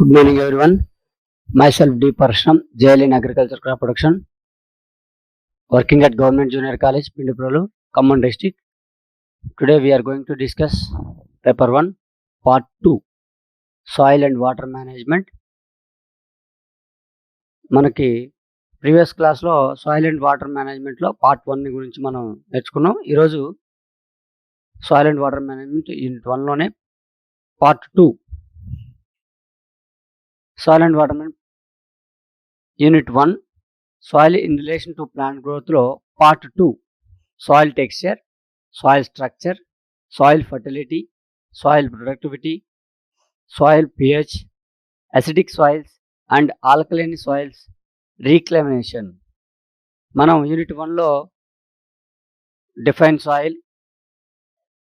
Good morning, everyone. Myself D. Parshram, JL in Agriculture Crop Production, working at Government Junior College, Pindiprolu, Khammam District. Today we are going to discuss Paper 1, Part 2, Soil and Water Management. మనకి previous క్లాస్లో soil and water మేనేజ్మెంట్లో part 1 గురించి మనం నేర్చుకున్నాం. ఈరోజు soil and water management unit 1లోనే part 2 soil and water unit 1 soil in relation to plant గ్రోత్లో part 2 soil texture, soil structure, soil fertility, soil productivity, soil pH, acidic soils and alkaline soils reclamation. మనం unit 1లో define soil,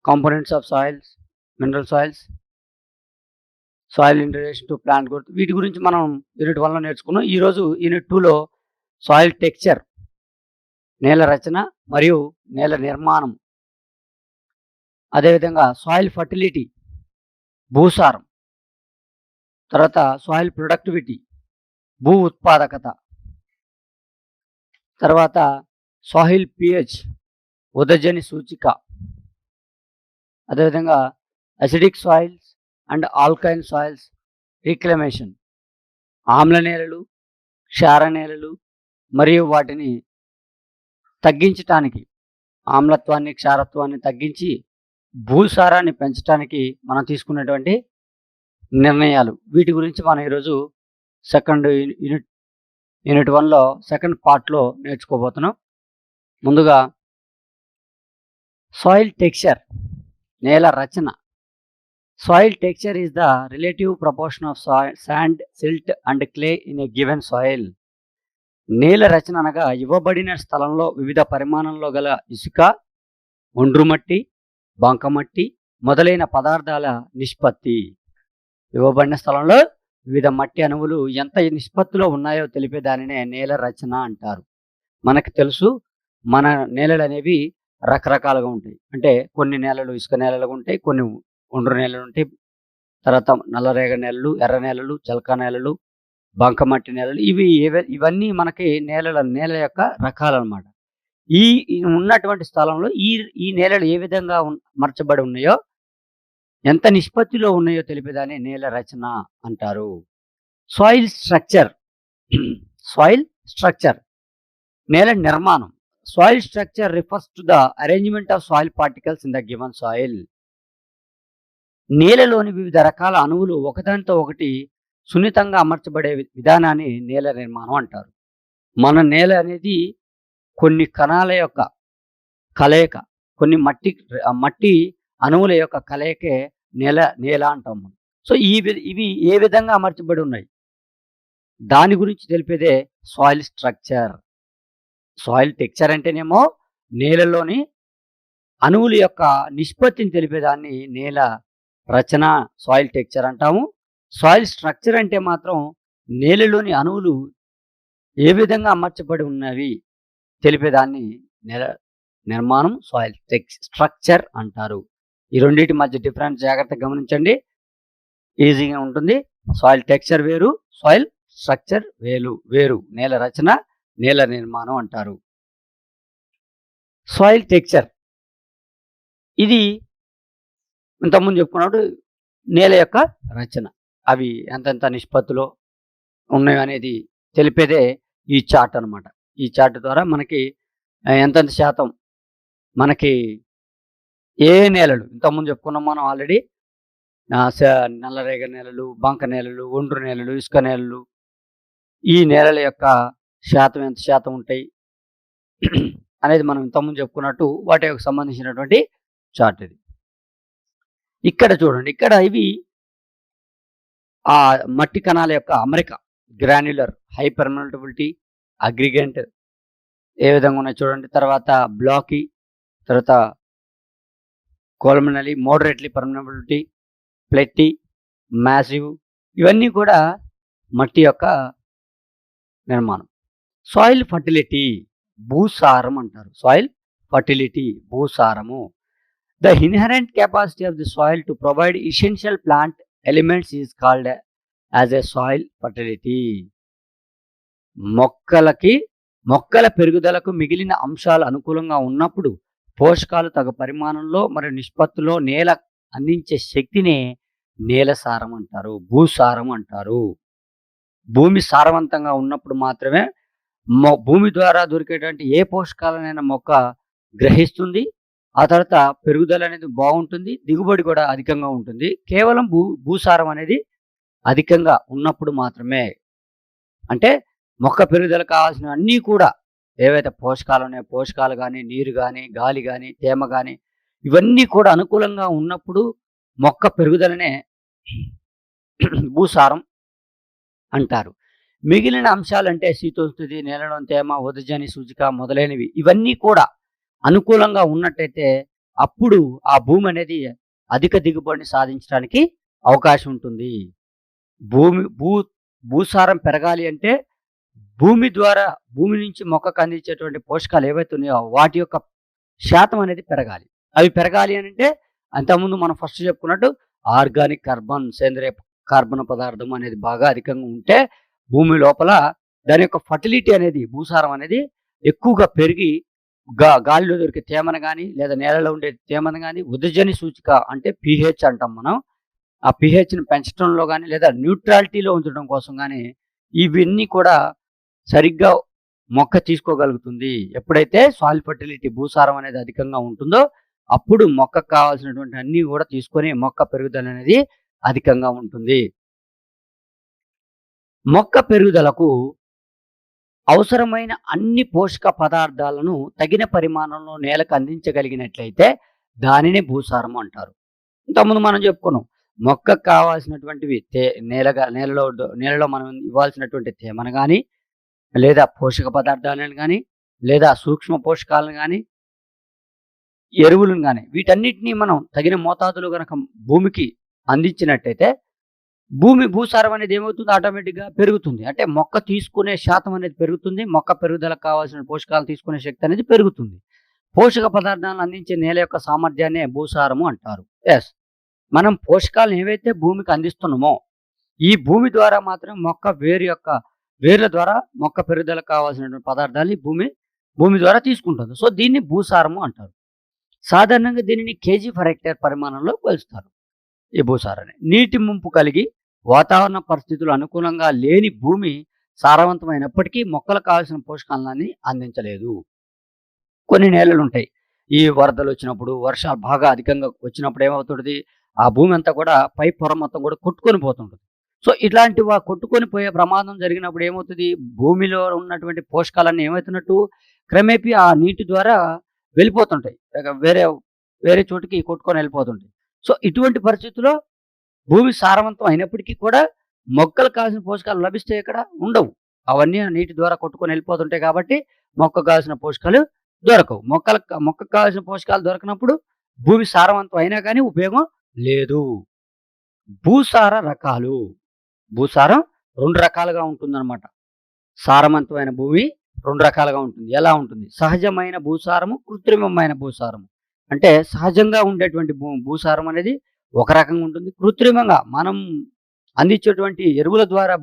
components of soils, mineral soils, soil in relation to plant growth, వీటి గురించి మనం unit 1లో నేర్చుకున్నాం. ఈరోజు unit 2లో soil texture, నేల రచన మరియు నేల నిర్మాణం, అదేవిధంగా సాయిల్ ఫర్టిలిటీ, భూసారం, తర్వాత సాయిల్ ప్రొడక్టివిటీ, భూ ఉత్పాదకత, తర్వాత సాయిల్ pH, ఉదజని సూచిక, అదేవిధంగా అసిడిక్ సాయిల్స్ అండ్ ఆల్కైన్ సాయిల్స్ రీక్లమేషన్, ఆమ్ల నేలలు, క్షార నేలలు మరియు వాటిని తగ్గించటానికి, ఆమ్లత్వాన్ని క్షారత్వాన్ని తగ్గించి భూసారాన్ని పెంచడానికి మనం తీసుకున్నటువంటి నిర్ణయాలు, వీటి గురించి మనం ఈరోజు సెకండ్ యూనిట్ 1లో సెకండ్ పార్ట్లో నేర్చుకోబోతున్నాం. ముందుగా సాయిల్ టెక్స్చర్, నేల రచన. Soil texture is the relative proportion of sand, silt and clay in a given soil. నేల రచన అనగా ఇవ్వబడిన స్థలంలో వివిధ పరిమాణంలో గల ఇసుక, ఒండ్రుమట్టి, బంకమట్టి మొదలైన పదార్థాల నిష్పత్తి. ఇవ్వబడిన స్థలంలో వివిధ మట్టి అణువులు ఎంత నిష్పత్తిలో ఉన్నాయో తెలిపే దానినే నేల రచన అంటారు. మనకు తెలుసు, మన నేలలు అనేవి రకరకాలుగా ఉంటాయి. అంటే కొన్ని నేలలు ఇసుక నేలలుగా ఉంటాయి, కొన్ని ఒండ్రు నేలలు ఉంటాయి, తర్వాత నల్లరేగ నేలలు, ఎర్ర నేలలు, చలకా నేలలు, బంకమట్టి నేలలు, ఇవన్నీ మనకి నేల యొక్క రకాలు అన్నమాట. ఈ ఉన్నటువంటి స్థలంలో ఈ నేలలు ఏ విధంగా అమర్చబడి ఉన్నాయో, ఎంత నిష్పత్తిలో ఉన్నాయో తెలిపేదాన్ని నేల రచన అంటారు. సాయిల్ స్ట్రక్చర్, సాయిల్ స్ట్రక్చర్, నేల నిర్మాణం. Soil structure refers to the arrangement of soil particles in the given soil. నేలలోని వివిధ రకాల అణువులు ఒకదానితో ఒకటి సున్నితంగా అమర్చబడే విధానాన్ని నేల నిర్మాణం అంటారు. మన నేల అనేది కొన్ని కణాల యొక్క కలయిక, కొన్ని మట్టి అణువుల యొక్క కలయికే నేల అంటాం మనం. సో ఇవి ఏ విధంగా అమర్చబడి ఉన్నాయి దాని గురించి తెలిపేదే సాయిల్ స్ట్రక్చర్. సాయిల్ టెక్స్చర్ అంటేనేమో నేలలోని అణువుల యొక్క నిష్పత్తిని తెలిపేదాన్ని నేల రచన, సాయిల్ టెక్స్చర్ అంటాము. సాయిల్ స్ట్రక్చర్ అంటే మాత్రం నేలలోని అణువులు ఏ విధంగా అమర్చబడి ఉన్నవి తెలిపేదాన్ని నేల నిర్మాణం, సాయిల్ స్ట్రక్చర్ అంటారు. ఈ రెండింటి మధ్య డిఫరెన్స్ జాగ్రత్తగా గమనించండి, ఈజీగా ఉంటుంది. సాయిల్ టెక్స్చర్ వేరు, సాయిల్ స్ట్రక్చర్ వేరు. నేల రచన, నేల నిర్మాణం అంటారు. సాయిల్ టెక్స్చర్ ఇది ఇంతకుముందు చెప్పుకున్నప్పుడు నేల యొక్క రచన, అవి ఎంతెంత నిష్పత్తిలో ఉన్నాయి అనేది తెలిపేదే ఈ చార్ట్ అనమాట. ఈ చార్ట్ ద్వారా మనకి ఎంతెంత శాతం మనకి ఏ నేలలు, ఇంతకుముందు చెప్పుకున్నాం మనం ఆల్రెడీ, నల్లరేగ నేలలు, బంక నేలలు, ఒండ్రు నేలలు, ఇసుక నేలలు, ఈ నేలల యొక్క శాతం ఎంత శాతం ఉంటాయి అనేది మనం ఇంతకుముందు చెప్పుకున్నట్టు వాటి యొక్క సంబంధించినటువంటి చార్ట్ ఇది. ఇక్కడ చూడండి, ఇక్కడ ఇవి ఆ మట్టి కణాల యొక్క అమరిక, గ్రాన్యులర్, హై పర్మినబిలిటీ, అగ్రిగెంట్ ఏ విధంగా ఉన్నాయి చూడండి. తర్వాత బ్లాకీ, తర్వాత కోలమినరీ, మోడరేట్లీ పర్మినబిలిటీ, ప్లెట్టి, మ్యాసివ్, ఇవన్నీ కూడా మట్టి యొక్క నిర్మాణం. సాయిల్ ఫర్టిలిటీ, భూసారం అంటారు. సాయిల్ ఫర్టిలిటీ, భూసారము. The inherent capacity of the soil to provide essential plant elements is called as a soil fertility. మొక్కలకి మొక్కల పెరుగుదలకు మిగిలిన అంశాలు అనుకూలంగా ఉన్నప్పుడు పోషకాలు తగు పరిమాణంలో మరియు నిష్పత్తిలో నేల అందించే శక్తినే నేల సారం అంటారు. భూసారం అంటారు. భూమి సారవంతంగా ఉన్నప్పుడు మాత్రమే భూమి ద్వారా దొరికేటువంటి ఏ పోషకాలనైనా మొక్క గ్రహిస్తుంది. ఆ తర్వాత పెరుగుదల అనేది బాగుంటుంది. దిగుబడి కూడా అధికంగా ఉంటుంది. కేవలం భూసారం అనేది అధికంగా ఉన్నప్పుడు మాత్రమే. అంటే మొక్క పెరుగుదలకు కావాల్సినవన్నీ కూడా ఏవైతే పోషకాలు ఉన్నాయో పోషకాలు గానీ, నీరు గానీ, గాలి గానీ, తేమ గానీ ఇవన్నీ కూడా అనుకూలంగా ఉన్నప్పుడు మొక్క పెరుగుదలనే భూసారం అంటారు. మిగిలిన అంశాలంటే శీతోష్ణస్థితి, నేలలోని తేమ, ఉదజని సూచిక మొదలైనవి ఇవన్నీ కూడా అనుకూలంగా ఉన్నట్టయితే అప్పుడు ఆ భూమి అనేది అధిక దిగుబడిని సాధించడానికి అవకాశం ఉంటుంది. భూమి భూ భూసారం పెరగాలి అంటే భూమి నుంచి మొక్కకు అందించేటువంటి పోషకాలు ఏవైతే ఉన్నాయో వాటి యొక్క శాతం అనేది పెరగాలి. అవి పెరగాలి అనంటే అంతకుముందు మనం ఫస్ట్ చెప్పుకున్నట్టు ఆర్గానిక్ కార్బన్, సేంద్రియ కార్బన్ పదార్థం అనేది బాగా అధికంగా ఉంటే భూమి లోపల దాని యొక్క ఫర్టిలిటీ అనేది భూసారం అనేది ఎక్కువగా పెరిగి గాలిలో దొరికే తేమను గానీ, లేదా నేలలో ఉండే తేమను గానీ, ఉదజని సూచిక అంటే పీహెచ్ అంటాం మనం. ఆ పీహెచ్‌ని పెంచడంలో గానీ, లేదా న్యూట్రాలిటీలో ఉంచడం కోసం గానీ, ఇవన్నీ కూడా సరిగ్గా మొక్క తీసుకోగలుగుతుంది. ఎప్పుడైతే సాయిల్ ఫర్టిలిటీ భూసారం అనేది అధికంగా ఉంటుందో, అప్పుడు మొక్కకు కావాల్సినటువంటి అన్నీ కూడా తీసుకొని మొక్క పెరుగుదల అనేది అధికంగా ఉంటుంది. మొక్క పెరుగుదలకు అవసరమైన అన్ని పోషక పదార్థాలను తగిన పరిమాణంలో నేలకు అందించగలిగినట్లయితే దానినే భూసారం అంటారు. ఇంతకుముందు మనం చెప్పుకున్నాం. మొక్కకు కావాల్సినటువంటివి నేలలో మనం ఇవ్వాల్సినటువంటి తేమను గానీ, లేదా పోషక పదార్థాలను గానీ, లేదా సూక్ష్మ పోషకాలను గానీ, ఎరువులను గానీ వీటన్నిటిని మనం తగిన మోతాదులో గనక భూమికి అందించినట్టయితే భూసారం అనేది ఏమవుతుంది ఆటోమేటిక్‌గా పెరుగుతుంది. అంటే మొక్క తీసుకునే శాతం అనేది పెరుగుతుంది. మొక్క పెరుగుదలకు కావాల్సిన పోషకాలు తీసుకునే శక్తి అనేది పెరుగుతుంది. పోషక పదార్థాలను అందించే నేల యొక్క సామర్థ్యాన్నే భూసారము అంటారు. యెస్. మనం పోషకాలను ఏవైతే భూమికి అందిస్తున్నామో, ఈ భూమి ద్వారా మాత్రం మొక్క వేర్ల ద్వారా మొక్క పెరుగుదలకు కావాల్సినటువంటి పదార్థాన్ని భూమి ద్వారా తీసుకుంటుంది. సో, దీన్ని భూసారము అంటారు. సాధారణంగా దీనిని కేజీ ఫర్ హెక్టేర్ పరిమాణంలో కొలుస్తారు. ఈ భూసారాన్ని. నీటి ముంపు కలిగి వాతావరణ పరిస్థితులు అనుకూలంగా లేని భూమి సారవంతమైనప్పటికీ మొక్కలకు కావాల్సిన పోషకాలన్నీ అందించలేదు. కొన్ని నేలలుంటాయి. ఈ వరదలు వచ్చినప్పుడు, వర్షాలు బాగా అధికంగా వచ్చినప్పుడు ఏమవుతుంటది, ఆ భూమి అంతా కూడా పై పొర మొత్తం కూడా కొట్టుకొని పోతుంటది. సో, ఇట్లాంటి కొట్టుకొని పోయే ప్రమాదం జరిగినప్పుడు ఏమవుతది, భూమిలో ఉన్నటువంటి పోషకాలన్నీ ఏమవుతున్నట్టు క్రమేపీ ఆ నీటి ద్వారా వెళ్ళిపోతుంటాయి. వేరే చోటికి కొట్టుకొని వెళ్ళిపోతుంటాయి. సో, ఇటువంటి పరిస్థితుల్లో భూమి సారవంతం అయినప్పటికీ కూడా మొక్కలకు కావాల్సిన పోషకాలు లభిస్తాయి ఎక్కడ? ఉండవు. అవన్నీ ఆ నీటి ద్వారా కొట్టుకొని వెళ్ళిపోతుంటాయి కాబట్టి మొక్కకు కావాల్సిన పోషకాలు దొరకవు. మొక్కకు కావాల్సిన పోషకాలు దొరకనప్పుడు భూమి సారవంతం అయినా కానీ ఉపయోగం లేదు. భూసార రకాలు. భూసారం 2 రకాలుగా ఉంటుందన్నమాట. సారవంతమైన భూమి 2 రకాలుగా ఉంటుంది. ఎలా ఉంటుంది? సహజమైన భూసారము, కృత్రిమమైన భూసారము. అంటే సహజంగా ఉండేటువంటి భూసారం అనేది ఒక రకంగా ఉంటుంది. కృత్రిమంగా మనం అందించేటువంటి ఎరువుల ద్వారా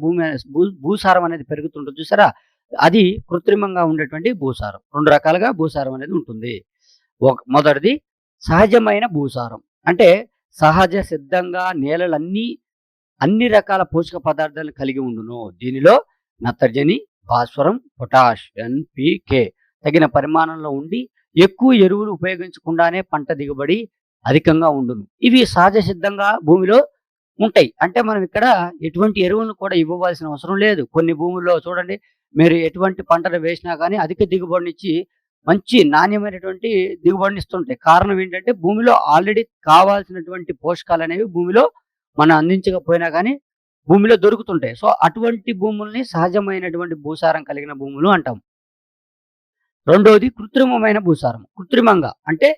భూసారం అనేది పెరుగుతుంటుంది చూసారా? అది కృత్రిమంగా ఉండేటువంటి భూసారం. 2 రకాలుగా భూసారం అనేది ఉంటుంది. మొదటిది సహజమైన భూసారం. అంటే సహజ సిద్ధంగా నేలలన్నీ అన్ని రకాల పోషక పదార్థాలను కలిగి ఉండును. దీనిలో నత్రజని, భాస్వరం, పొటాష్, ఎన్.పి.కె తగిన పరిమాణంలో ఉండి ఎక్కువ ఎరువులు ఉపయోగించకుండానే పంట దిగుబడి అధికంగా ఉండును. ఇవి సహజ సిద్ధంగా భూమిలో ఉంటాయి. అంటే మనం ఇక్కడ ఎటువంటి ఎరువులను కూడా ఇవ్వవలసిన అవసరం లేదు. కొన్ని భూముల్లో చూడండి, మీరు ఎటువంటి పంటలు వేసినా కానీ అధిక దిగుబడినిచ్చి మంచి నాణ్యమైనటువంటి దిగుబడినిస్తుంటాయి. కారణం ఏంటంటే భూమిలో ఆల్రెడీ కావాల్సినటువంటి పోషకాలనేవి భూమిలో మనం అందించకపోయినా కానీ భూమిలో దొరుకుతుంటాయి. సో, అటువంటి భూముల్ని సహజమైనటువంటి భూసారం కలిగిన భూములు అంటాం. రెండోది కృత్రిమమైన భూసారం. కృత్రిమంగా అంటే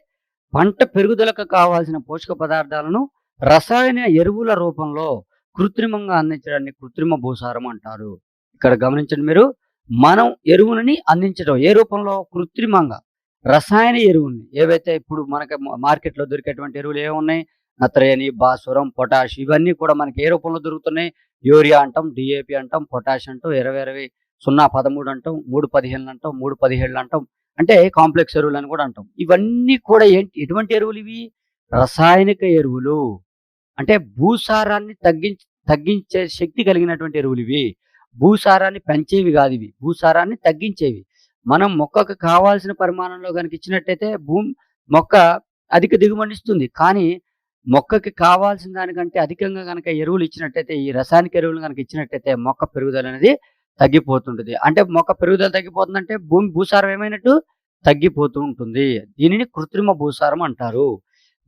పంట పెరుగుదలకు కావాల్సిన పోషక పదార్థాలను రసాయన ఎరువుల రూపంలో కృత్రిమంగా అందించడాన్ని కృత్రిమ భూసారం అంటారు. ఇక్కడ గమనించండి మీరు, మనం ఎరువులని అందించడం ఏ రూపంలో? కృత్రిమంగా. రసాయన ఎరువుల్ని ఏవైతే ఇప్పుడు మనకి మార్కెట్‌లో దొరికేటువంటి ఎరువులు ఏమున్నాయి? నత్రజని, భాస్వరం, పొటాష్ ఇవన్నీ కూడా మనకి ఏ రూపంలో దొరుకుతున్నాయి? యూరియా అంటాం, డీఏపీ అంటాం, పొటాష్ అంటాం, 20, 20, 0, 13 అంటాం, 3, 15 అంటాం, 3, 17 అంటాం. అంటే కాంప్లెక్స్ ఎరువులని కూడా అంటాం. ఇవన్నీ కూడా ఎటువంటి ఎరువులు ఇవి? రసాయనిక ఎరువులు. అంటే భూసారాన్ని తగ్గించే శక్తి కలిగినటువంటి ఎరువులివి. భూసారాన్ని పెంచేవి గాదివి. భూసారాన్ని తగ్గించేవి. మనం మొక్కకు కావాల్సిన పరిమాణంలో గనుక ఇచ్చినట్టయితే మొక్క అధిక దిగుబడినిస్తుంది. కానీ మొక్కకి కావాల్సిన దానికంటే అధికంగా గనక ఎరువులు ఇచ్చినట్టయితే, ఈ రసాయనిక ఎరువులు గనక ఇచ్చినట్టయితే మొక్క పెరుగుదలనేది తగ్గిపోతుంటది. అంటే మొక్క పెరుగుదల తగ్గిపోతుందంటే భూసారం ఏమైనట్టు? తగ్గిపోతూ ఉంటుంది. దీనిని కృత్రిమ భూసారం అంటారు.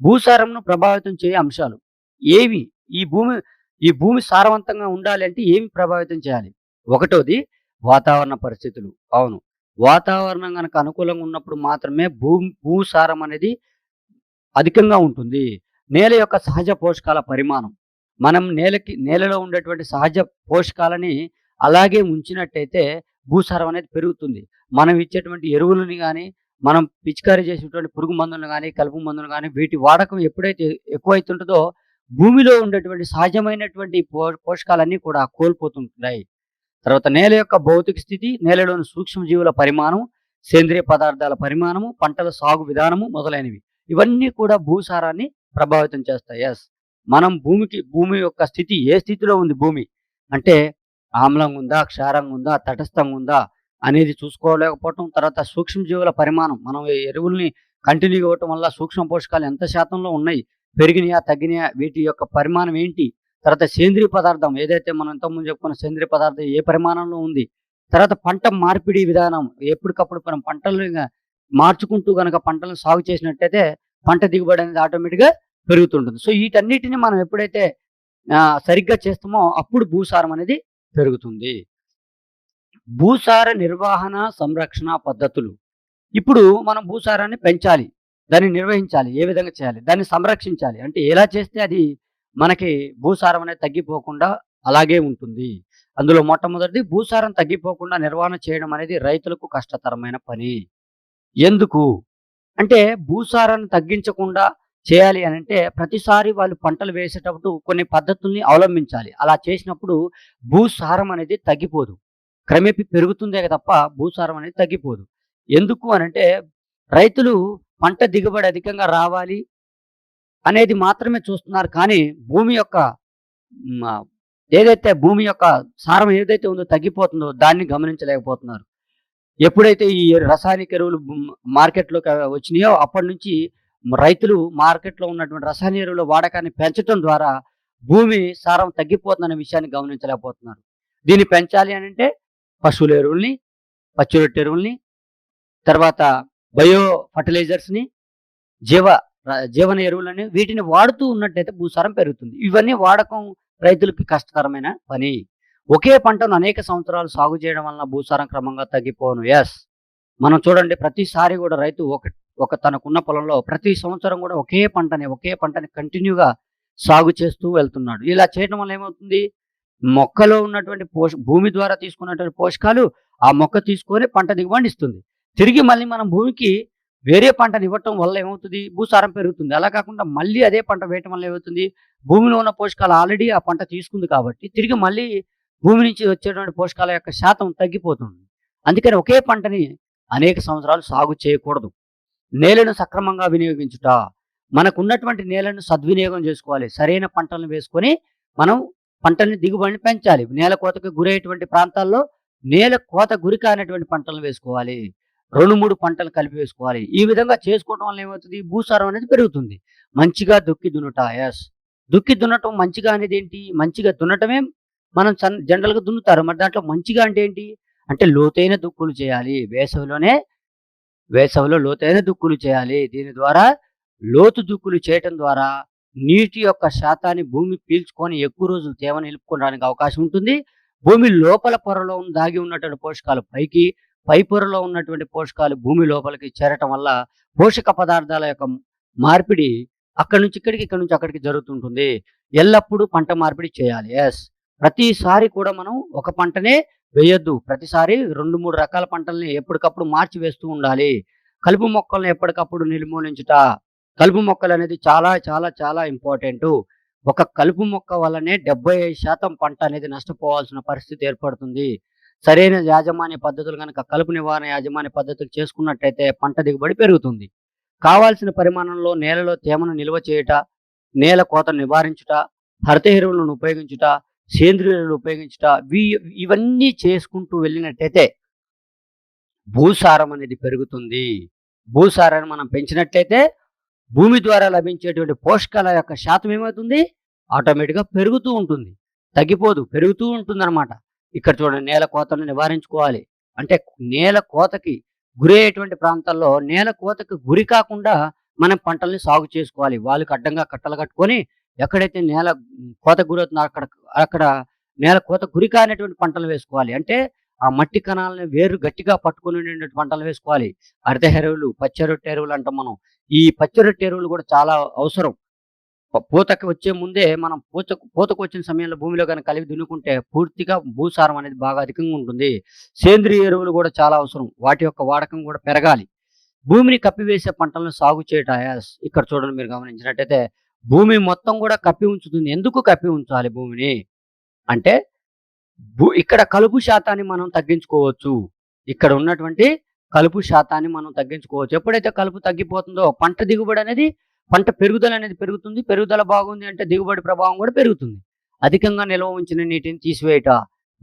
భూసారంను ప్రభావితం చేయే అంశాలు ఏవి? ఈ భూమి ఈ భూమి సారవంతంగా ఉండాలి అంటే ఏమి ప్రభావితం చేయాలి? ఒకటోది వాతావరణ పరిస్థితులు. అవును. వాతావరణం గనక అనుకూలంగా ఉన్నప్పుడు మాత్రమే భూసారం అనేది అధికంగా ఉంటుంది. నేల యొక్క సహజ పోషకాల పరిమాణం. మనం నేలలో ఉండేటువంటి సహజ పోషకాలని అలాగే ఉంచినట్టయితే భూసారం అనేది పెరుగుతుంది. మనం ఇచ్చేటువంటి ఎరువులని గాని, మనం పిచికారీ చేసేటువంటి పురుగు మందులను గాని, కలుపు మందులను గాని వీటి వాడకం ఎప్పుడైతే ఎక్కువైతుంటదో భూమిలో ఉండేటువంటి సహజమైనటువంటి పోషకాలన్నీ కూడా కోల్పోతుంటున్నాయి. తర్వాత నేల యొక్క భౌతిక స్థితి, నేలలోని సూక్ష్మజీవుల పరిమాణం, సేంద్రియ పదార్థాల పరిమాణము, పంటల సాగు విధానము మొదలైనవి. ఇవన్నీ కూడా భూసారాన్ని ప్రభావితం చేస్తాయి. యెస్. మనం భూమి యొక్క స్థితి ఏ స్థితిలో ఉంది భూమి? అంటే ఆమ్లంగా ఉందా? క్షారంగా ఉందా? తటస్థంగా ఉందా? అనేది చూసుకోలేకపోవటం. తర్వాత సూక్ష్మజీవుల పరిమాణం. మనం ఈ ఎరువుల్ని కంటిన్యూగా ఇవ్వటం వల్ల సూక్ష్మ పోషకాలు ఎంత శాతంలో ఉన్నాయి? పెరిగినాయా? తగ్గినాయా? వీటి యొక్క పరిమాణం ఏంటి? తర్వాత సేంద్రియ పదార్థం ఏదైతే మనం ఇంతకుముందు చెప్పుకున్న సేంద్రియ పదార్థం ఏ పరిమాణంలో ఉంది? తర్వాత పంట మార్పిడి విధానం. ఎప్పటికప్పుడు మనం పంటలను మార్చుకుంటూ గనక పంటలను సాగు చేసినట్టయితే పంట దిగుబడి అనేది ఆటోమేటిక్‌గా పెరుగుతుంటుంది. సో, వీటన్నిటిని మనం ఎప్పుడైతే సరిగ్గా చేస్తామో అప్పుడు భూసారం అనేది పెరుగుతుంది. భూసార నిర్వహణ, సంరక్షణ పద్ధతులు. ఇప్పుడు మనం భూసారాన్ని పెంచాలి. దాన్ని నిర్వహించాలి. ఏ విధంగా చేయాలి? దాన్ని సంరక్షించాలి. అంటే ఎలా చేస్తే అది మనకి భూసారం అనేది తగ్గిపోకుండా అలాగే ఉంటుంది. అందులో మొట్టమొదటిది భూసారం తగ్గిపోకుండా నిర్వహణ చేయడం అనేది రైతులకు కష్టతరమైన పని. ఎందుకు? అంటే భూసారాన్ని తగ్గించకుండా చేయాలి అనంటే ప్రతిసారి వాళ్ళు పంటలు వేసేటప్పుడు కొన్ని పద్ధతుల్ని అవలంబించాలి. అలా చేసినప్పుడు భూసారం అనేది తగ్గిపోదు. క్రమేపీ పెరుగుతుందే తప్ప భూసారం అనేది తగ్గిపోదు. ఎందుకు అనంటే రైతులు పంట దిగుబడి అధికంగా రావాలి అనేది మాత్రమే చూస్తున్నారు. కానీ భూమి యొక్క హ్మ్. ఏదైతే భూమి యొక్క సారం ఏదైతే ఉందో తగ్గిపోతుందో దాన్ని గమనించలేకపోతున్నారు. ఎప్పుడైతే ఈ రసాయనిక ఎరువులు మార్కెట్‌లోకి వచ్చినాయో అప్పటినుంచి రైతులు మార్కెట్‌లో ఉన్నటువంటి రసాయన ఎరువుల వాడకాన్ని పెంచటం ద్వారా భూమి సారం తగ్గిపోతుందనే విషయాన్ని గమనించలేకపోతున్నారు. దీన్ని పెంచాలి అనంటే పశువుల ఎరువుల్ని, పచ్చిరొట్ట ఎరువుల్ని, తర్వాత బయో ఫెర్టిలైజర్స్‌ని, జీవ జీవన ఎరువులని వీటిని వాడుతూ ఉన్నట్టయితే భూసారం పెరుగుతుంది. ఇవన్నీ వాడకం రైతులకి కష్టతరమైన పని. ఒకే పంటను అనేక సంవత్సరాలు సాగు చేయడం వలన భూసారం క్రమంగా తగ్గిపోను. యెస్. మనం చూడండి ప్రతిసారి గూడా రైతు తనకున్న పొలంలో ప్రతి సంవత్సరం గూడా ఒకే పంటని కంటిన్యూగా సాగు చేస్తూ వెళ్తున్నాడు. ఇలా చేయడం వల్ల ఏమవుతుంది? మొక్కలో ఉన్నటువంటి భూమి ద్వారా తీసుకున్నటువంటి పోషకాలు ఆ మొక్క తీసుకొని పంట దిగుబడినిస్తుంది. తిరిగి మళ్ళీ మనం భూమికి వేరే పంటనివ్వటం వల్ల ఏమవుతుంది? భూసారం పెరుగుతుంది. అలా కాకుండా మళ్ళీ అదే పంట వేయటం వల్ల ఏమవుతుంది? భూమిలో ఉన్న పోషకాలు ఆల్రెడీ ఆ పంట తీసుకుంది కాబట్టి తిరిగి మళ్ళీ భూమి నుంచి వచ్చేటువంటి పోషకాల యొక్క శాతం తగ్గిపోతుంది. అందుకని ఒకే పంటని అనేక సంవత్సరాలు సాగు చేయకూడదు. నేలను సక్రమంగా వినియోగించుట. మనకున్నటువంటి నేలను సద్వినియోగం చేసుకోవాలి. సరైన పంటలను వేసుకొని మనం పంటల్ని దిగుబడిని పెంచాలి. నేల కోతకు గురయ్యేటువంటి ప్రాంతాల్లో నేల కోత గురి కానటువంటి పంటలను వేసుకోవాలి. 2, 3 పంటలు కలిపి వేసుకోవాలి. ఈ విధంగా చేసుకోవడం వల్ల ఏమవుతుంది? భూసారం అనేది పెరుగుతుంది. మంచిగా దుక్కి దున్నుట. యెస్. దుక్కి దున్నటం మంచిగా అనేదేంటి? మంచిగా దున్నటమే మనం జనరల్‌గా దున్నుతారు. మరి దాంట్లో మంచిగా అంటే ఏంటి? అంటే లోతైన దుక్కులు చేయాలి. వేసవిలో లోతైన దుక్కులు చేయాలి. దీని ద్వారా లోతు దుక్కులు చేయటం ద్వారా నీటి యొక్క శాతాన్ని భూమి పీల్చుకొని ఎక్కువ రోజులు తేమను నిలుపుకోవడానికి అవకాశం ఉంటుంది. భూమి లోపల పొరలో దాగి ఉన్నటువంటి పోషకాలు పై పొరలో ఉన్నటువంటి పోషకాలు భూమి లోపలికి చేరటం వల్ల పోషక పదార్థాల యొక్క మార్పిడి అక్కడి నుంచి ఇక్కడికి, ఇక్కడి నుంచి అక్కడికి జరుగుతుంటుంది. ఎల్లప్పుడూ పంట మార్పిడి చేయాలి. యెస్. ప్రతిసారి కూడా మనం ఒక పంటనే వేయొద్దు. ప్రతిసారి 2, 3 రకాల పంటల్ని ఎప్పటికప్పుడు మార్చి వేస్తూ ఉండాలి. కలుపు మొక్కల్ని ఎప్పటికప్పుడు నిర్మూలించుట. కలుపు మొక్కలనేది చాలా చాలా చాలా ఇంపార్టెంటు. ఒక కలుపు మొక్క వల్లనే 75% పంట అనేది నష్టపోవాల్సిన పరిస్థితి ఏర్పడుతుంది. సరైన యాజమాన్య పద్ధతులు గనక కలుపు నివారణ యాజమాన్య పద్ధతులు చేసుకున్నట్టయితే పంట దిగుబడి పెరుగుతుంది. కావాల్సిన పరిమాణంలో నేలలో తేమను నిల్వ చేయుట, నేల కోతను నివారించుట, హరిత ఎరువులను ఉపయోగించుట, సేంద్రియ ఎరువులు ఉపయోగించుట ఇవన్నీ చేసుకుంటూ వెళ్ళినట్టయితే భూసారం అనేది పెరుగుతుంది. భూసారాన్ని మనం పెంచినట్లయితే భూమి ద్వారా లభించేటువంటి పోషకాల యొక్క శాతం ఏమవుతుంది? ఆటోమేటిక్‌గా పెరుగుతూ ఉంటుంది. తగ్గిపోదు. పెరుగుతూ ఉంటుందన్నమాట. ఇక్కడ చూడండి, నేల కోతను నివారించుకోవాలి. అంటే నేల కోతకి గురయ్యేటువంటి ప్రాంతాల్లో నేల కోతకు గురి కాకుండా మనం పంటల్ని సాగు చేసుకోవాలి. వాళ్ళకి అడ్డంగా కట్టలు కట్టుకొని ఎక్కడైతే నేల కోతకు గురవుతుందో అక్కడ అక్కడ నేల కోతకు గురి కానటువంటి పంటలు వేసుకోవాలి. అంటే ఆ మట్టి కణాలని వేరు గట్టిగా పట్టుకొని ఉండేటువంటి పంటలు వేసుకోవాలి. హరిత ఎరువులు, పచ్చి రొట్టె ఎరువులు అంటాం మనం. ఈ పచ్చి రొట్టె ఎరువులు కూడా చాలా అవసరం. పూతకి వచ్చే ముందే మనం పూతకొచ్చిన సమయంలో భూమిలో గనక కలిపి దున్నుకుంటే పూర్తిగా భూసారం అనేది బాగా అధికంగా ఉంటుంది. సేంద్రియ ఎరువులు కూడా చాలా అవసరం. వాటి యొక్క వాడకం కూడా పెరగాలి. భూమిని కప్పివేసే పంటలను సాగు చేయట ఇక్కడ చూడండి, మీరు గమనించినట్టయితే భూమి మొత్తం కూడా కప్పి ఉంచుతుంది. ఎందుకు కప్పి ఉంచాలి భూమిని? అంటే ఇక్కడ కలుపు శాతాన్ని మనం తగ్గించుకోవచ్చు. ఇక్కడ ఉన్నటువంటి కలుపు శాతాన్ని మనం తగ్గించుకోవచ్చు. ఎప్పుడైతే కలుపు తగ్గిపోతుందో పంట దిగుబడి అనేది, పంట పెరుగుదల అనేది పెరుగుతుంది. పెరుగుదల బాగుంది అంటే దిగుబడి ప్రభావం కూడా పెరుగుతుంది. అధికంగా నిల్వ ఉంచిన నీటిని తీసివేయట.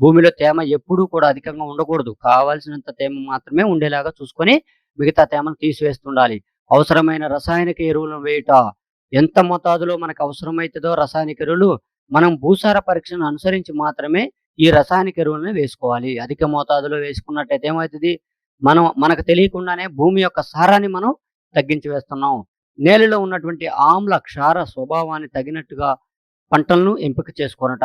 భూమిలో తేమ ఎప్పుడూ కూడా అధికంగా ఉండకూడదు. కావాల్సినంత తేమ మాత్రమే ఉండేలాగా చూసుకొని మిగతా తేమను తీసివేస్తుండాలి. అవసరమైన రసాయనిక ఎరువులను వేయుట. ఎంత మోతాదులో మనకు అవసరమైతుందో రసాయనిక ఎరువులు మనం భూసార పరీక్షను అనుసరించి మాత్రమే ఈ రసాయనిక ఎరువులను వేసుకోవాలి. అధిక మోతాదులో వేసుకున్నట్టయితే ఏమవుతుంది? మనకు తెలియకుండానే భూమి యొక్క సారాన్ని మనం తగ్గించి వేస్తున్నాం. నేలలో ఉన్నటువంటి ఆమ్ల క్షార స్వభావాన్ని తగినట్టుగా పంటలను ఎంపిక చేసుకొనుట.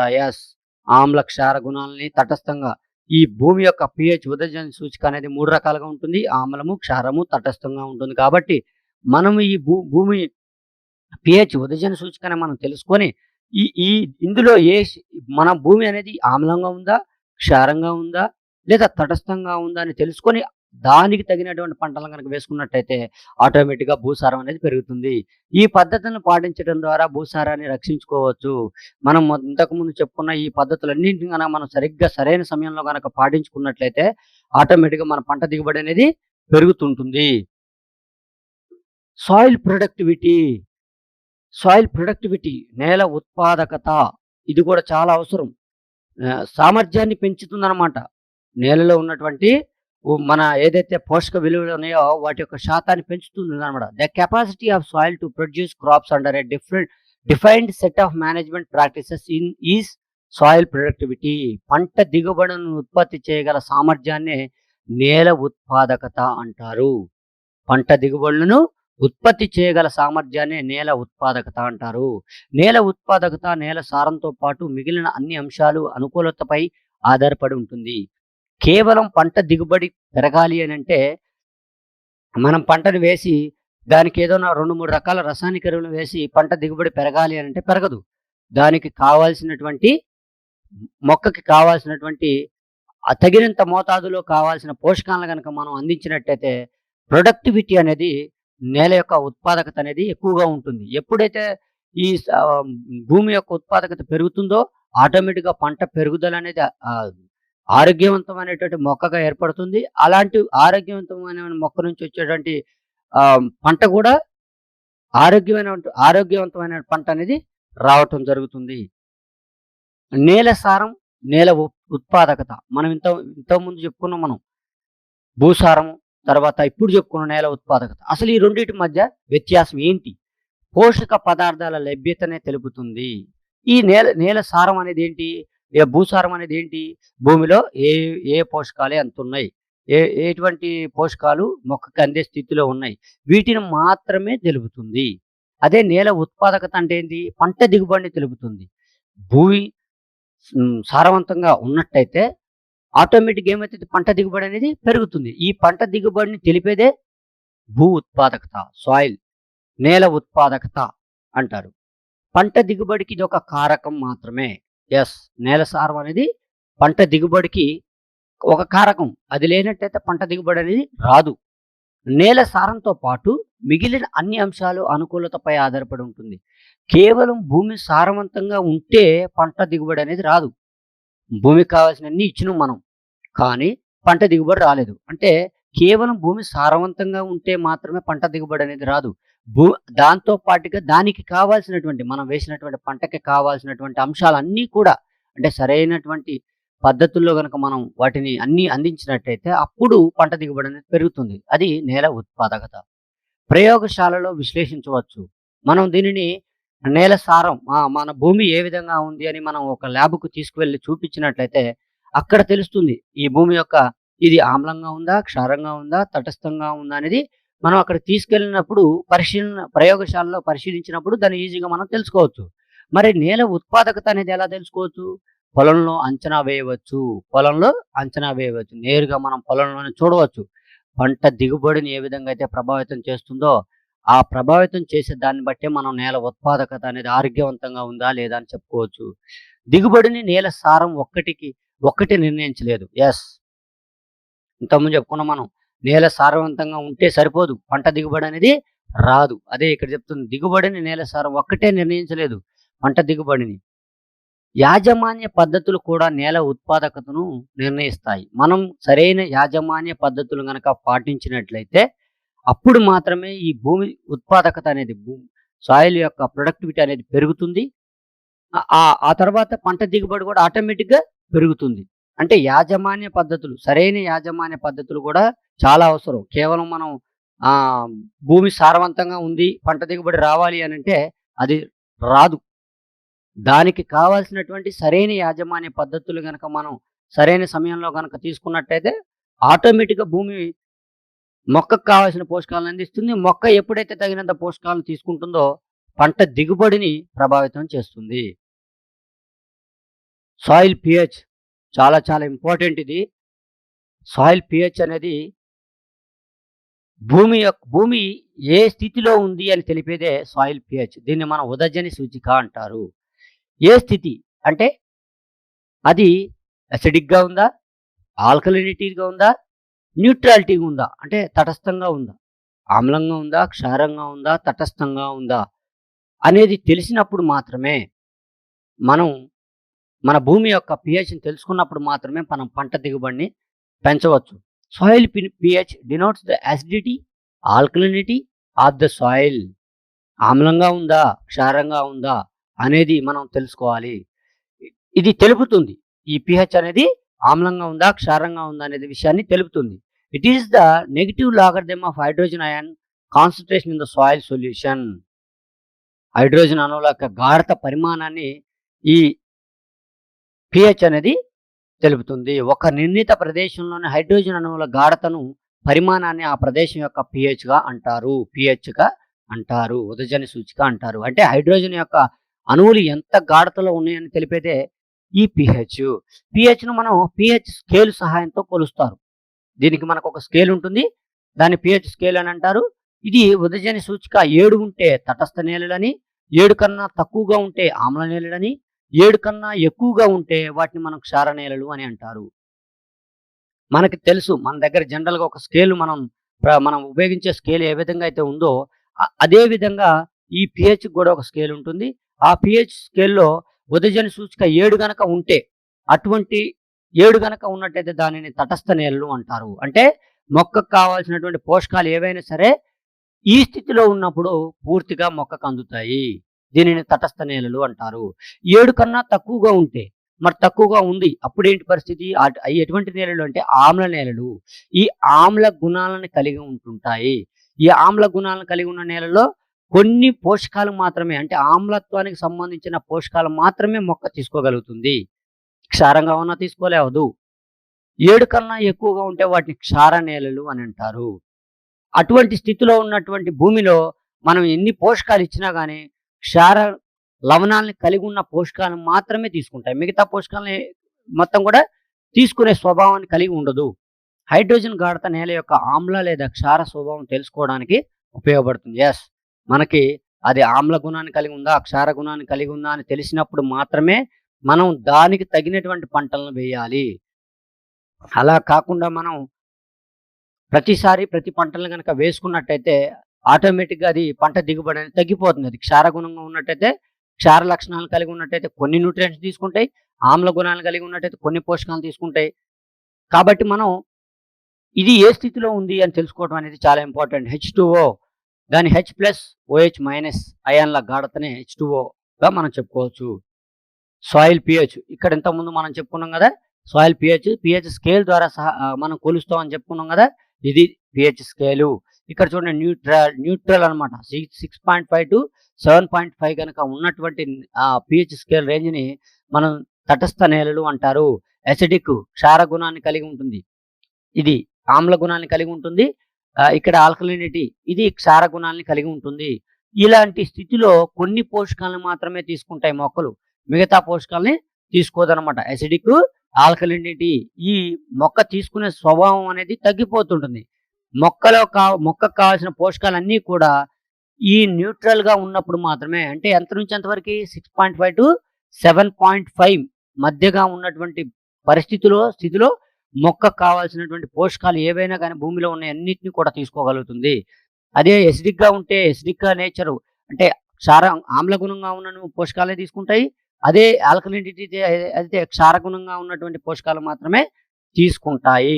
ఆమ్ల క్షార గుణాలని తటస్థంగా ఈ భూమి యొక్క pH ఉదజన సూచిక అనేది 3 రకాలుగా ఉంటుంది. ఆమ్లము, క్షారము, తటస్థంగా ఉంటుంది. కాబట్టి మనం ఈ భూమి pH ఉదజన సూచికని మనం తెలుసుకొని ఈ ఈ ఇందులో మన భూమి అనేది ఆమ్లంగా ఉందా? క్షారంగా ఉందా? లేదా తటస్థంగా ఉందా? అని తెలుసుకొని దానికి తగినటువంటి పంటలను గనక వేసుకున్నట్టయితే ఆటోమేటిక్‌గా భూసారం అనేది పెరుగుతుంది. ఈ పద్ధతులను పాటించడం ద్వారా భూసారాన్ని రక్షించుకోవచ్చు. మనం ఇంతకుముందు చెప్పుకున్న ఈ పద్ధతులన్నింటిని గనక మనం సరిగ్గా సరైన సమయంలో గనక పాటించుకున్నట్లయితే ఆటోమేటిక్‌గా మన పంట దిగుబడి అనేది పెరుగుతుంటుంది. Soil productivity. సాయిల్ ప్రొడక్టివిటీ, నేల ఉత్పాదకత ఇది కూడా చాలా అవసరం. సామర్థ్యాన్ని పెంచుతుందన్నమాట. నేలలో ఉన్నటువంటి మన ఏదైతే పోషక విలువలు ఉన్నాయో వాటి యొక్క శాతాన్ని పెంచుతుందన్నమాట. The capacity of soil to produce crops under a defined set of management practices is soil productivity. పంట దిగుబడులను ఉత్పత్తి చేయగల సామర్థ్యాన్నే నేల ఉత్పాదకత అంటారు. పంట దిగుబడులను ఉత్పత్తి చేయగల సామర్థ్యాన్ని నేల ఉత్పాదకత అంటారు. నేల ఉత్పాదకత నేల సారంతో పాటు మిగిలిన అన్ని అంశాలు అనుకూలతపై ఆధారపడి ఉంటుంది. కేవలం పంట దిగుబడి పెరగాలి అనంటే మనం పంటను వేసి దానికి ఏదైనా 2, 3 రకాల రసాయనిక ఎరువులు వేసి పంట దిగుబడి పెరగాలి అనంటే పెరగదు. దానికి కావాల్సినటువంటి మొక్కకి కావాల్సినటువంటి తగినంత మోతాదులో కావాల్సిన పోషకాలను గనక మనం అందించినట్టయితే ప్రొడక్టివిటీ అనేది, నేల యొక్క ఉత్పాదకత అనేది ఎక్కువగా ఉంటుంది. ఎప్పుడైతే ఈ భూమి యొక్క ఉత్పాదకత పెరుగుతుందో ఆటోమేటిక్‌గా పంట పెరుగుదల అనేది ఆరోగ్యవంతమైనటువంటి మొక్కగా ఏర్పడుతుంది. అలాంటి ఆరోగ్యవంతమైన మొక్క నుంచి వచ్చేటువంటి పంట కూడా ఆరోగ్యవంతమైన పంట అనేది రావటం జరుగుతుంది. నేల సారం, నేల ఉత్పాదకత మనం ఇంతకుముందు చెప్పుకున్నాం మనం. భూసారం తర్వాత ఇప్పుడు చెప్పుకున్న నేల ఉత్పాదకత. అసలు ఈ రెండిటి మధ్య వ్యత్యాసం ఏంటి? పోషక పదార్థాల లభ్యతనే తెలుపుతుంది. ఈ నేల సారం అనేది ఏంటి? భూసారం అనేది ఏంటి? భూమిలో ఏ పోషకాలు ఎంతున్నాయి, ఎటువంటి పోషకాలు మొక్కకు అందే స్థితిలో ఉన్నాయి, వీటిని మాత్రమే తెలుపుతుంది. అదే నేల ఉత్పాదకత అంటే ఏంటి? పంట దిగుబడిని తెలుపుతుంది. భూమి సారవంతంగా ఉన్నట్టయితే ఆటోమేటిక్‌గా ఏమైతది? పంట దిగుబడి అనేది పెరుగుతుంది. ఈ పంట దిగుబడిని తెలిపేదే భూ ఉత్పాదకత, సాయిల్, నేల ఉత్పాదకత అంటారు. పంట దిగుబడికి ఇది ఒక కారకం మాత్రమే. నేల సారం అనేది పంట దిగుబడికి ఒక కారకం. అది లేనట్టయితే పంట దిగుబడి అనేది రాదు. నేల సారంతో పాటు మిగిలిన అన్ని అంశాలు అనుకూలతపై ఆధారపడి ఉంటుంది. కేవలం భూమి సారవంతంగా ఉంటే పంట దిగుబడి అనేది రాదు. భూమికి కావాల్సినన్ని ఇచ్చినాం మనం. కానీ పంట దిగుబడి రాలేదు. అంటే కేవలం భూమి సారవంతంగా ఉంటే మాత్రమే పంట దిగుబడి అనేది రాదు. భూ దాంతో పాటుగా దానికి కావాల్సినటువంటి మనం వేసినటువంటి పంటకి కావాల్సినటువంటి అంశాలన్నీ కూడా అంటే సరైనటువంటి పద్ధతుల్లో గనక మనం వాటిని అన్నీ అందించినట్టయితే అప్పుడు పంట దిగుబడి అనేది పెరుగుతుంది. అది నేల ఉత్పాదకత. ప్రయోగశాలలో విశ్లేషించవచ్చు. మనం దీనిని నేల సారం మన భూమి ఏ విధంగా ఉంది అని మనం ఒక ల్యాబ్‌కు తీసుకువెళ్ళి చూపించినట్లయితే అక్కడ తెలుస్తుంది. ఈ భూమి యొక్క ఇది ఆమ్లంగా ఉందా? క్షారంగా ఉందా? తటస్థంగా ఉందా? అనేది మనం అక్కడికి తీసుకెళ్ళినప్పుడు ప్రయోగశాలలో పరిశీలించినప్పుడు దాన్ని ఈజీగా మనం తెలుసుకోవచ్చు. మరి నేల ఉత్పాదకత అనేది ఎలా తెలుసుకోవచ్చు? పొలంలో అంచనా వేయవచ్చు. పొలంలో అంచనా వేయవచ్చు. నేరుగా మనం పొలంలోనే చూడవచ్చు. పంట దిగుబడిని ఏ విధంగా అయితే ప్రభావితం చేస్తుందో, ఆ ప్రభావితం చేసే దాన్ని బట్టే మనం నేల ఉత్పాదకత అనేది ఆరోగ్యవంతంగా ఉందా? లేదా? అని చెప్పుకోవచ్చు. దిగుబడిని నేల సారం ఒక్కటి నిర్ణయించలేదు. యెస్. ఇంతకుముందు చెప్పుకున్నాం మనం. నేల సారవంతంగా ఉంటే సరిపోదు. పంట దిగుబడి అనేది రాదు. అదే ఇక్కడ చెప్తుంది. దిగుబడిని నేల సారం ఒక్కటే నిర్ణయించలేదు పంట దిగుబడిని. యాజమాన్య పద్ధతులు కూడా నేల ఉత్పాదకతను నిర్ణయిస్తాయి. మనం సరైన యాజమాన్య పద్ధతులు గనక పాటించినట్లయితే, అప్పుడు మాత్రమే ఈ భూమి ఉత్పాదకత అనేది సాయిల్ యొక్క ప్రొడక్టివిటీ అనేది పెరుగుతుంది. ఆ తర్వాత పంట దిగుబడి కూడా ఆటోమేటిక్‌గా పెరుగుతుంది. అంటే సరైన యాజమాన్య పద్ధతులు కూడా చాలా అవసరం. కేవలం మనం ఆహ్, భూమి సారవంతంగా ఉంది, పంట దిగుబడి రావాలి అనంటే అది రాదు. దానికి కావాల్సినటువంటి సరైన యాజమాన్య పద్ధతులు గనక మనం సరైన సమయంలో గనక తీసుకున్నట్టయితే ఆటోమేటిక్‌గా భూమి మొక్కకు కావాల్సిన పోషకాలను అందిస్తుంది. మొక్క ఎప్పుడైతే తగినంత పోషకాలను తీసుకుంటుందో పంట దిగుబడిని ప్రభావితం చేస్తుంది. సాయిల్ పీహెచ్ చాలా చాలా ఇంపార్టెంట్ ఇది. సాయిల్ పీహెచ్ అనేది భూమి ఏ స్థితిలో ఉంది అని తెలిపేదే సాయిల్ పీహెచ్. దీన్ని మనం ఉదజని సూచిక అంటారు. ఏ స్థితి అంటే అది అసిడిక్‌గా ఉందా? ఆల్కలినిటీగా ఉందా? న్యూట్రాలిటీగా ఉందా? అంటే తటస్థంగా ఉందా? ఆమ్లంగా ఉందా? క్షారంగా ఉందా? తటస్థంగా ఉందా? అనేది తెలిసినప్పుడు మాత్రమే మనం మన భూమి యొక్క పీహెచ్‌ని తెలుసుకున్నప్పుడు మాత్రమే మనం పంట దిగుబడిని పెంచవచ్చు. Soil pH denotes the acidity, alkalinity of the soil. ఆమ్లంగా ఉందా? క్షారంగా ఉందా? అనేది మనం తెలుసుకోవాలి. ఇది తెలుపుతుంది. ఈ పీహెచ్ అనేది ఆమ్లంగా ఉందా? క్షారంగా ఉందా? అనేది విషయాన్ని తెలుపుతుంది. It is the negative logarithm of hydrogen ion concentration in the soil solution. Hydrogen అణువుల యొక్క గాఢత పరిమాణాన్ని ఈ పీహెచ్ అనేది తెలుపుతుంది. ఒక నిర్ణీత ప్రదేశంలోని హైడ్రోజన్ అణువుల గాఢతను, పరిమాణాన్ని ఆ ప్రదేశం యొక్క పీహెచ్‌గా అంటారు. పీహెచ్‌గా అంటారు. ఉదజని సూచిక అంటారు. అంటే హైడ్రోజన్ యొక్క అణువులు ఎంత గాఢతలో ఉన్నాయని తెలిపేదే ఈ పీహెచ్. పీహెచ్‌ను మనం పీహెచ్ స్కేల్ సహాయంతో కొలుస్తారు. దీనికి మనకొక స్కేల్ ఉంటుంది. దాన్ని పీహెచ్ స్కేల్ అని అంటారు. ఇది ఉదజని సూచిక 7 ఉంటే తటస్థ నేలలని, 7 కన్నా తక్కువగా ఉంటే ఆమ్ల నేలలని, 7 కన్నా ఎక్కువగా ఉంటే వాటిని మనం క్షార నేలలు అని అంటారు. మనకి తెలుసు మన దగ్గర జనరల్‌గా ఒక స్కేల్ మనం ఉపయోగించే స్కేల్ ఏ విధంగా అయితే ఉందో అదే విధంగా ఈ పీహెచ్‌కి కూడా ఒక స్కేల్ ఉంటుంది. ఆ పీహెచ్ స్కేల్‌లో ఉదజని సూచిక 7 గనక ఉంటే అటువంటి 7 గనక ఉన్నట్టయితే దానిని తటస్థ నేలలు అంటారు. అంటే మొక్కకు కావాల్సినటువంటి పోషకాలు ఏవైనా సరే ఈ స్థితిలో ఉన్నప్పుడు పూర్తిగా మొక్కకు అందుతాయి. దీనిని తటస్థ నేలలు అంటారు. 7 కన్నా తక్కువగా ఉంటే మరి తక్కువగా ఉంది. అప్పుడేంటి పరిస్థితి? అయి ఎటువంటి నేలలు అంటే ఆమ్ల నేలలు. ఈ ఆమ్ల గుణాలను కలిగి ఉంటుంటాయి. ఈ ఆమ్ల గుణాలను కలిగి ఉన్న నేలలో కొన్ని పోషకాలు మాత్రమే అంటే ఆమ్లత్వానికి సంబంధించిన పోషకాలు మాత్రమే మొక్క తీసుకోగలుగుతుంది. క్షారంగా ఉన్నా తీసుకోలేవదు. 7 కన్నా ఎక్కువగా ఉంటే వాటిని క్షార నేలలు అని అంటారు. అటువంటి స్థితిలో ఉన్నటువంటి భూమిలో మనం ఎన్ని పోషకాలు ఇచ్చినా గాని క్షార లవణాలను కలిగి ఉన్న పోషకాలను మాత్రమే తీసుకుంటాయి. మిగతా పోషకాలని మొత్తం కూడా తీసుకునే స్వభావాన్ని కలిగి ఉండదు. హైడ్రోజన్ గాఢత నేల యొక్క ఆమ్ల లేదా క్షార స్వభావం తెలుసుకోవడానికి ఉపయోగపడుతుంది. యెస్. మనకి అది ఆమ్ల గుణాన్ని కలిగి ఉందా? క్షార గుణాన్ని కలిగి ఉందా? అని తెలిసినప్పుడు మాత్రమే మనం దానికి తగినటువంటి పంటలను వేయాలి. అలా కాకుండా మనం ప్రతిసారి ప్రతి పంటలను గనక వేసుకున్నట్టయితే ఆటోమేటిక్‌గా అది పంట దిగుబడి అనేది తగ్గిపోతుంది. అది క్షార గుణంగా ఉన్నట్టయితే, క్షార లక్షణాలు కలిగి ఉన్నట్టయితే కొన్ని న్యూట్రియంట్స్ తీసుకుంటాయి. ఆమ్ల గుణాలు కలిగి ఉన్నట్టయితే కొన్ని పోషకాలు తీసుకుంటాయి. కాబట్టి మనం ఇది ఏ స్థితిలో ఉంది అని తెలుసుకోవడం అనేది చాలా ఇంపార్టెంట్. H2O దాని H ప్లస్ OH మైనస్ అయాన్ల గాఢతనే H2Oగా మనం చెప్పుకోవచ్చు. సాయిల్ pH ఇక్కడ ఇంతకుముందు మనం చెప్పుకున్నాం గదా! సాయిల్ pH స్కేల్ ద్వారా మనం కొలుస్తాం అని చెప్పుకున్నాం గదా! ఇది pH స్కేలు. ఇక్కడ చూడండి న్యూట్రల్ అన్నమాట. 6.5 టు 7.5 గనక ఉన్నటువంటి pH స్కేల్ రేంజ్‌ని మనం తటస్థ నేలలు అంటారు. అసిడిక్ క్షార గుణాన్ని కలిగి ఉంటుంది. ఇది ఆమ్ల గుణాన్ని కలిగి ఉంటుంది. ఇక్కడ ఆల్కలినిటీ ఇది క్షార గుణాన్ని కలిగి ఉంటుంది. ఇలాంటి స్థితిలో కొన్ని పోషకాలను మాత్రమే తీసుకుంటాయి మొక్కలు. మిగతా పోషకాల్ని తీసుకోదనమాట. అసిడిక్, ఆల్కలినిటీ ఈ మొక్క తీసుకునే స్వభావం అనేది తగ్గిపోతుంటుంది. మొక్కకు కావాల్సిన పోషకాలన్నీ కూడా ఈ న్యూట్రల్‌గా ఉన్నప్పుడు మాత్రమే అంటే ఎంత నుంచి ఎంత వరకి 6.5 టు 7.5 మధ్యగా ఉన్నటువంటి స్థితిలో మొక్కకు కావాల్సినటువంటి పోషకాలు ఏవైనా గాని భూమిలో ఉన్న అన్నిటిని కూడా తీసుకోగలుగుతుంది. అదే ఎసిడిక్‌గా ఉంటే ఎసిడిక్‌గా నేచరు అంటే ఆమ్ల గుణంగా ఉన్న పోషకాలే తీసుకుంటాయి. అదే ఆల్కలినిటీ అయితే క్షార గుణంగా ఉన్నటువంటి పోషకాలు మాత్రమే తీసుకుంటాయి.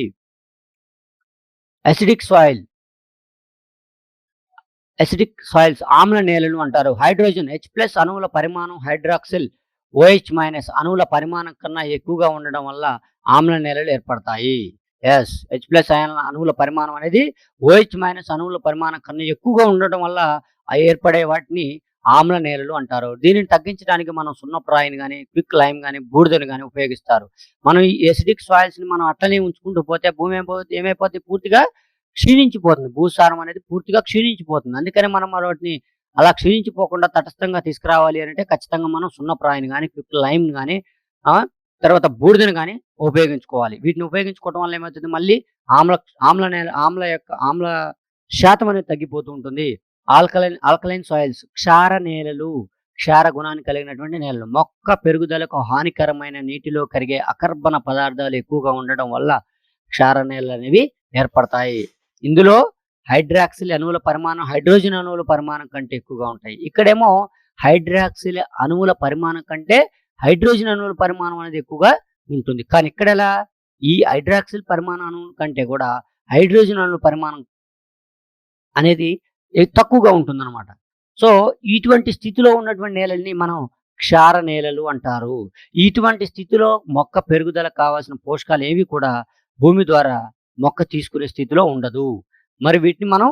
అసిడిక్ సాయిల్స్ ఆమ్ల నేలలు అంటారు. హైడ్రోజన్ H+ అణువుల పరిమాణం హైడ్రాక్సిల్ OH- అణువుల పరిమాణం కన్నా ఎక్కువగా ఉండడం వల్ల ఆమ్ల నేలలు ఏర్పడతాయి. H+ అణువుల పరిమాణం అనేది OH- అణువుల పరిమాణం కన్నా ఎక్కువగా ఉండటం వల్ల ఏర్పడే వాటిని ఆమ్ల నేలలు అంటారు. దీనిని తగ్గించడానికి మనం సున్నప్రాయిని గాని, క్విక్ లైమ్ గాని, బూడిదని గాని ఉపయోగిస్తారు. మనం ఈ ఎసిడిక్ సాయిల్స్‌ని మనం అట్లనే ఉంచుకుంటూ పోతే భూమి ఏమైపోద్ది పూర్తిగా క్షీణించిపోతుంది. భూసారం అనేది పూర్తిగా క్షీణించిపోతుంది. అందుకని మనం వాటిని అలా క్షీణించిపోకుండా తటస్థంగా తీసుకురావాలి అనంటే ఖచ్చితంగా మనం సున్నప్రాయిని గాని, క్విక్ లైమ్‌ని గాని తర్వాత బూడిదని గాని ఉపయోగించుకోవాలి. వీటిని ఉపయోగించుకోవడం వల్ల ఏమవుతుంది మళ్ళీ ఆమ్ల ఆమ్ల శాతం అనేది తగ్గిపోతూ ఉంటుంది. ఆల్కలైన్ సాయిల్స్ క్షార నేలలు. క్షార గుణాన్ని కలిగినటువంటి నేలలు. మొక్క పెరుగుదలకు హానికరమైన నీటిలో కరిగే అకర్బన పదార్థాలు ఎక్కువగా ఉండడం వల్ల క్షార నేలలనేవి ఏర్పడతాయి. ఇందులో హైడ్రాక్సిల్ అణువుల పరిమాణం హైడ్రోజన్ అణువుల పరిమాణం కంటే ఎక్కువగా ఉంటాయి. ఇక్కడేమో హైడ్రాక్సిల్ అణువుల పరిమాణం కంటే హైడ్రోజన్ అణువుల పరిమాణం అనేది ఎక్కువగా ఉంటుంది. కానీ ఇక్కడెలా ఈ హైడ్రాక్సిల్ పరిమాణం అణువుల కంటే కూడా హైడ్రోజన్ అణువుల పరిమాణం అనేది తక్కువగా ఉంటుందన్నమాట. సో, ఇటువంటి స్థితిలో ఉన్నటువంటి నేలల్ని మనం క్షార నేలలు అంటారు. ఇటువంటి స్థితిలో మొక్క పెరుగుదలకు కావాల్సిన పోషకాలు ఏవి కూడా భూమి ద్వారా మొక్క తీసుకునే స్థితిలో ఉండదు. మరి వీటిని మనం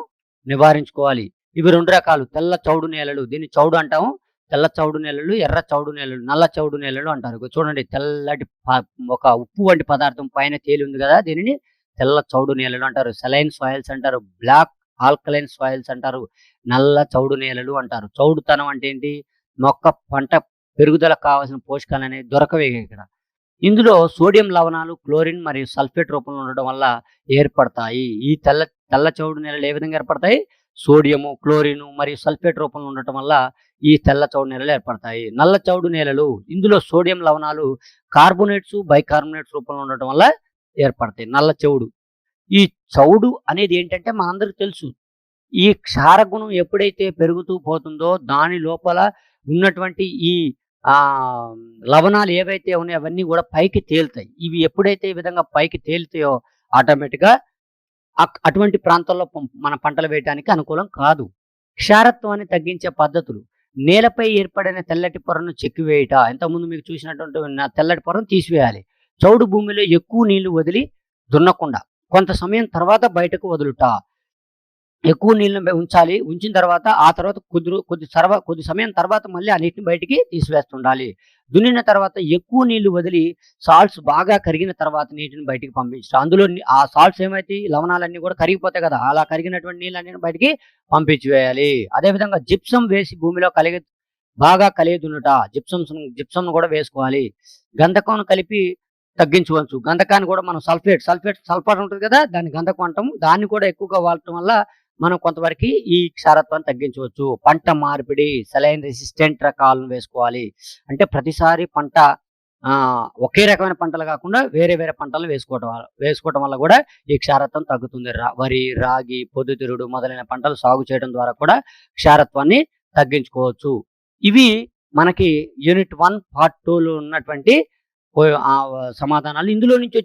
నివారించుకోవాలి. ఇవి 2 రకాలు. తెల్ల చౌడు నేలలు. దీన్ని చౌడు అంటాము. తెల్ల చౌడు నేలలు, ఎర్ర చౌడు నేలలు, నల్ల చౌడు నేలలు అంటారు. ఇగో చూడండి తెల్లటి ఒక ఉప్పు వంటి పదార్థం పైన తేలి ఉంది గదా! దీనిని తెల్ల చౌడు నేలలు అంటారు. సెలైన్ సాయిల్స్ అంటారు. బ్లాక్ ఆల్కలైన్ సాయిల్స్ అంటారు. నల్ల చౌడు నేలలు అంటారు. చౌడుతనం అంటే ఏంటి? పంట పెరుగుదలకు కావాల్సిన పోషకాలనేవి దొరకవే ఇక్కడ. ఇందులో సోడియం లవణాలు, క్లోరిన్ మరియు సల్ఫేట్ రూపంలో ఉండడం వల్ల ఏర్పడతాయి. ఈ తెల్ల చౌడు నేలలు ఏ విధంగా ఏర్పడతాయి? సోడియము, క్లోరిన్ మరియు సల్ఫేట్ రూపంలో ఉండటం వల్ల ఈ తెల్ల చౌడు నేలలు ఏర్పడతాయి. నల్ల చౌడు నేలలు ఇందులో సోడియం లవణాలు కార్బోనేట్స్, బైకార్బోనేట్స్ రూపంలో ఉండటం వల్ల ఏర్పడతాయి. నల్ల చౌడు. ఈ చౌడు అనేది ఏంటంటే మనందరికి తెలుసు. ఈ క్షార గుణం ఎప్పుడైతే పెరుగుతూ పోతుందో దాని లోపల ఉన్నటువంటి ఈ లవణాలు ఏవైతే ఉన్నాయో అవన్నీ కూడా పైకి తేలుతాయి. ఇవి ఎప్పుడైతే ఈ విధంగా పైకి తేలుతాయో ఆటోమేటిక్‌గా అటువంటి ప్రాంతాల్లో మన పంటలు వేయటానికి అనుకూలం కాదు. క్షారత్వాన్ని తగ్గించే పద్ధతులు. నేలపై ఏర్పడిన తెల్లటి పొరను చెక్కివేయుట. ఇంతకుముందు మీకు చూసినటువంటి తెల్లటి పొరను తీసివేయాలి. చౌడు భూమిలో ఎక్కువ నీళ్లు వదిలి దున్నకుండా కొంత సమయం తర్వాత బయటకు వదులుట. ఎక్కువ నీళ్ళని ఉంచాలి. ఉంచిన తర్వాత ఆ తర్వాత కొద్ది సమయం తర్వాత మళ్ళీ ఆ నీటిని బయటికి తీసివేస్తుండాలి. దున్నిన తర్వాత ఎక్కువ నీళ్లు వదిలి సాల్ట్స్ బాగా కరిగిన తర్వాత నీటిని బయటికి పంపించడం. అందులో ఆ సాల్ట్స్ ఏమైతాయి లవణాలన్నీ కూడా కరిగిపోతాయి కదా! అలా కరిగినటువంటి నీళ్ళన్నీ బయటికి పంపించివేయాలి. అదేవిధంగా జిప్సం వేసి భూమిలో బాగా కలిగి దున్నుట. జిప్సంను కూడా వేసుకోవాలి. గంధకంను కలిపి తగ్గించవచ్చు. గంధకాన్ని కూడా మనం సల్ఫర్ ఉంటుంది కదా! దాన్ని గంధకం అంటాము. దాన్ని కూడా ఎక్కువగా వాడటం వల్ల మనం కొంతవరకి ఈ క్షారత్వాన్ని తగ్గించవచ్చు. పంట మార్పిడి సెలైన్ రెసిస్టెంట్ రకాలను వేసుకోవాలి. అంటే ప్రతిసారి పంట ఒకే రకమైన పంటలు కాకుండా వేరే వేరే పంటలు వేసుకోవటం వల్ల కూడా ఈ క్షారత్వం తగ్గుతుంది. వరి, రాగి, పొద్దుతిరుగుడు మొదలైన పంటలు సాగు చేయడం ద్వారా కూడా క్షారత్వాన్ని తగ్గించుకోవచ్చు. ఇవి మనకి యూనిట్ 1 పార్ట్ 2లో ఉన్నటువంటి సమాధానాలు. ఇందులో నుంచి